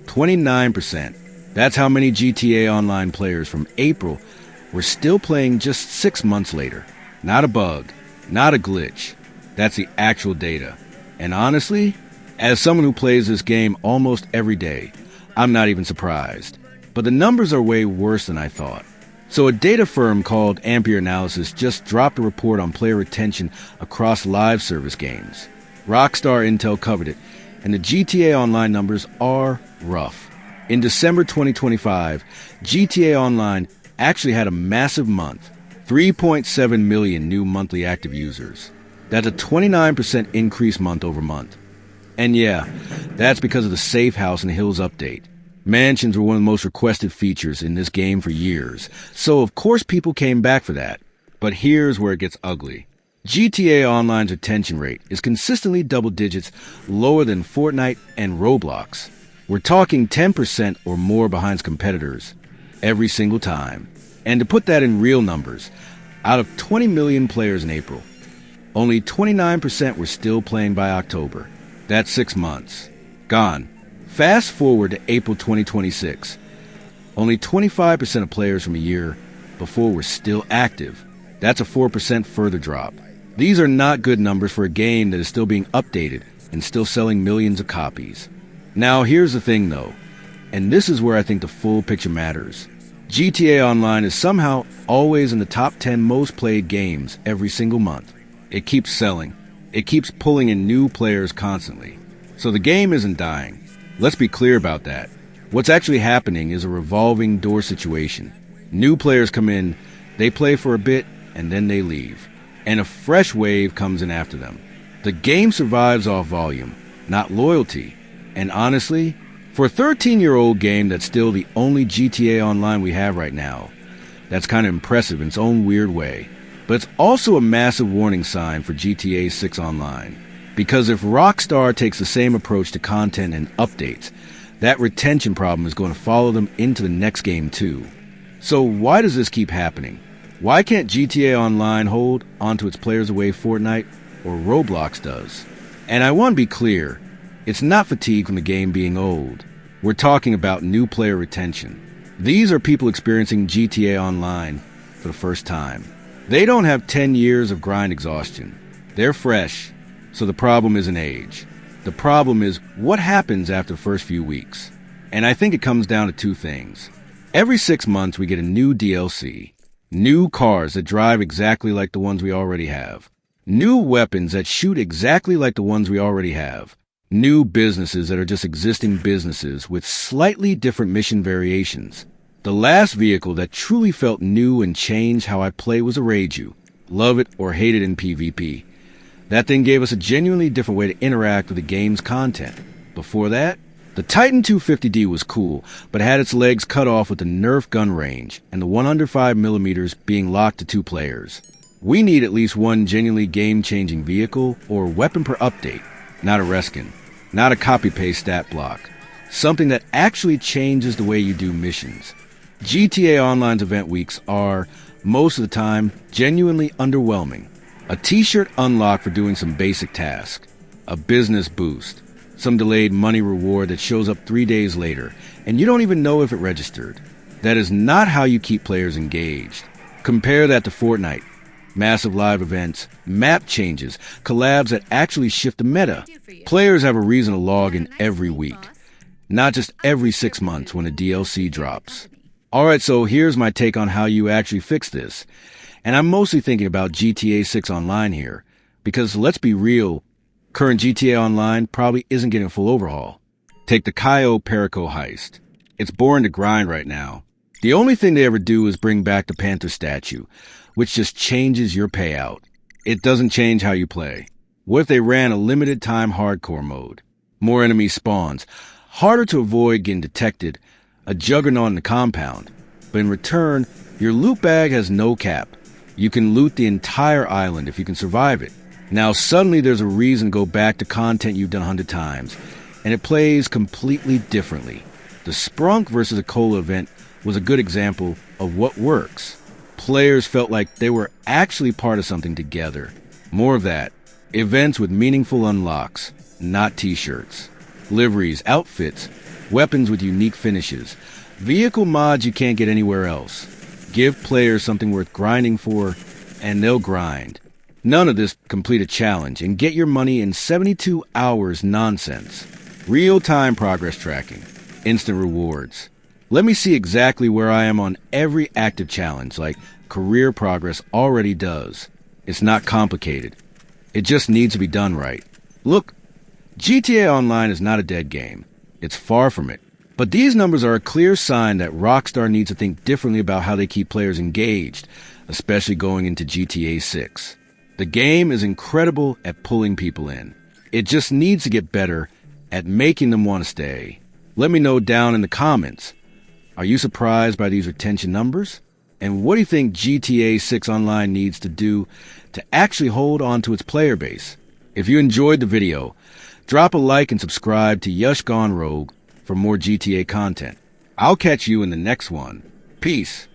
29%. That's how many GTA Online players from April were still playing just 6 months later. Not a bug, not a glitch. That's the actual data. And honestly, as someone who plays this game almost every day, I'm not even surprised. But the numbers are way worse than I thought. So a data firm called Ampere Analysis just dropped a report on player retention across live service games. Rockstar Intel covered it, and the GTA Online numbers are rough. In December 2025, GTA Online actually had a massive month, 3.7 million new monthly active users. That's a 29% increase month over month. And yeah, that's because of the Safe House and Hills update. Mansions were one of the most requested features in this game for years, so of course people came back for that. But here's where it gets ugly. GTA Online's retention rate is consistently double digits lower than Fortnite and Roblox. We're talking 10% or more behind competitors every single time. And to put that in real numbers, out of 20 million players in April, only 29% were still playing by October. That's 6 months. Gone. Fast forward to April 2026. Only 25% of players from a year before were still active. That's a 4% further drop. These are not good numbers for a game that is still being updated and still selling millions of copies. Now here's the thing though, and this is where I think the full picture matters. GTA Online is somehow always in the top 10 most played games every single month. It keeps selling. It keeps pulling in new players constantly. So the game isn't dying. Let's be clear about that. What's actually happening is a revolving door situation. New players come in, they play for a bit, and then they leave. And a fresh wave comes in after them. The game survives off volume, not loyalty. And honestly, for a 13-year-old game that's still the only GTA Online we have right now, that's kind of impressive in its own weird way. But it's also a massive warning sign for GTA 6 Online. Because if Rockstar takes the same approach to content and updates, that retention problem is going to follow them into the next game too. So why does this keep happening? Why can't GTA Online hold onto its players the way Fortnite or Roblox does? And I want to be clear, it's not fatigue from the game being old. We're talking about new player retention. These are people experiencing GTA Online for the first time. They don't have 10 years of grind exhaustion. They're fresh. So the problem isn't age. The problem is what happens after the first few weeks. And I think it comes down to two things. Every 6 months we get a new DLC. New cars that drive exactly like the ones we already have. New weapons that shoot exactly like the ones we already have. New businesses that are just existing businesses with slightly different mission variations. The last vehicle that truly felt new and changed how I play was a Reju. Love it or hate it in PvP. That thing gave us a genuinely different way to interact with the game's content. Before that, the Titan 250D was cool, but had its legs cut off with the nerf gun range and the 105mm being locked to 2 players. We need at least one genuinely game-changing vehicle or weapon per update, not a reskin, not a copy-paste stat block. Something that actually changes the way you do missions. GTA Online's event weeks are, most of the time, genuinely underwhelming. A t-shirt unlock for doing some basic task, a business boost, some delayed money reward that shows up 3 days later, and you don't even know if it registered. That is not how you keep players engaged. Compare that to Fortnite. Massive live events, map changes, collabs that actually shift the meta. Players have a reason to log in every week, not just every 6 months when a DLC drops. Alright, so here's my take on how you actually fix this. And I'm mostly thinking about GTA 6 Online here, because let's be real, current GTA Online probably isn't getting a full overhaul. Take the Cayo Perico heist. It's boring to grind right now. The only thing they ever do is bring back the Panther statue, which just changes your payout. It doesn't change how you play. What if they ran a limited time hardcore mode? More enemy spawns, harder to avoid getting detected, a juggernaut in the compound. But in return, your loot bag has no cap. You can loot the entire island if you can survive it. Now suddenly there's a reason to go back to content you've done 100 times, and it plays completely differently. The Sprunk versus a Cola event was a good example of what works. Players felt like they were actually part of something together. More of that. Events with meaningful unlocks, not t-shirts. Liveries, outfits, weapons with unique finishes, vehicle mods you can't get anywhere else. Give players something worth grinding for, and they'll grind. None of this complete a challenge and get your money in 72 hours nonsense. Real-time progress tracking, instant rewards. Let me see exactly where I am on every active challenge, like career progress already does. It's not complicated. It just needs to be done right. Look, GTA Online is not a dead game. It's far from it. But these numbers are a clear sign that Rockstar needs to think differently about how they keep players engaged, especially going into GTA 6. The game is incredible at pulling people in. It just needs to get better at making them want to stay. Let me know down in the comments. Are you surprised by these retention numbers? And what do you think GTA 6 Online needs to do to actually hold on to its player base? If you enjoyed the video, drop a like and subscribe to Yush Gone Rogue for more GTA content. I'll catch you in the next one. Peace.